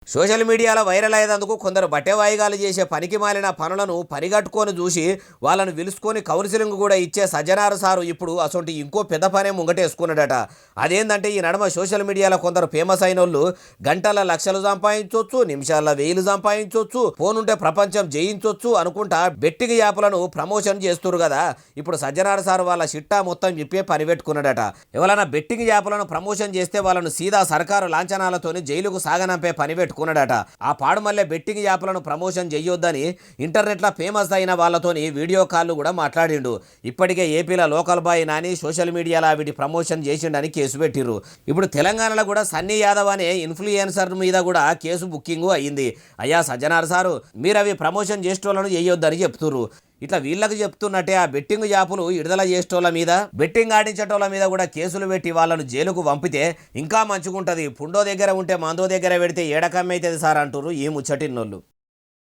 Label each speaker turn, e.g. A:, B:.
A: Social మీడియాలో viral అయ్యేందుకు కొందరు బట్టెవాయిగాలు చేసే పనికి మాలిన పనులను పరిగట్టుకొని చూసి వాళ్ళను పిలుచుకొని కౌన్సిలింగ్ కూడా ఇచ్చే సజ్జనారు సారు ఇప్పుడు అసొంటి ఇంకో పెద్ద పనే ముంగటేసుకున్నాడట. అదేంటంటే ఈ నడుమ సోషల్ మీడియాలో కొందరు ఫేమస్ అయిన వాళ్ళు గంటల లక్షలు సంపాదించవచ్చు, నిమిషాల వేలు సంపాదించవచ్చు, ఫోనుంటే ప్రపంచం జయించవచ్చు అనుకుంటా బెట్టింగ్ యాప్లను ప్రమోషన్ చేస్తున్నారు కదా. ఇప్పుడు సజ్జనారు సారు వాళ్ళ చిట్టా మొత్తం ఇప్పే పని పెట్టుకున్నాడట. ఎవరైనా బెట్టింగ్ యాప్లను ప్రమోషన్ చేస్తే వాళ్ళను సీదా సర్కారు లాంఛనాలతోని జైలుకు సాగనంపే పని పెట్టుకున్నాడట. ఆ పాడు మళ్ళీ బెట్టింగ్ యాప్లను ప్రమోషన్ చేయొద్దని ఇంటర్నెట్లో ఫేమస్ అయిన వాళ్ళతోని వీడియో కాల్ కూడా మాట్లాడిండు. ఇప్పటికే ఏపీలో లోకల్ బాయ్ నాని సోషల్ మీడియాలో వీటి ప్రమోషన్ చేసిండని కేసు పెట్టిర్రు. ఇప్పుడు తెలంగాణలో కూడా సన్నీ యాదవ్ అనే ఇన్ఫ్లుయెన్సర్ మీద కూడా కేసు బుకింగ్ అయ్యింది. అయ్యా సజ్జనార్ సారు, మీరు అవి ప్రమోషన్ చేసేటోళ్ళను చేయొద్దని చెప్తుర్రు. ఇట్లా వీళ్ళకి చెప్తున్నట్టే ఆ బెట్టింగ్ యాపులు విడుదల చేసేటోళ్ళ మీద, బెట్టింగ్ ఆడించేటోళ్ళ మీద కూడా కేసులు పెట్టి వాళ్ళను జైలుకు పంపితే ఇంకా మంచిగుంటుంది. పుండో దగ్గర ఉంటే మందో దగ్గర పెడితే ఏడకమ్మవుతుంది సార్ అంటుర్రు ఈ ముచ్చటిన్నోళ్ళు.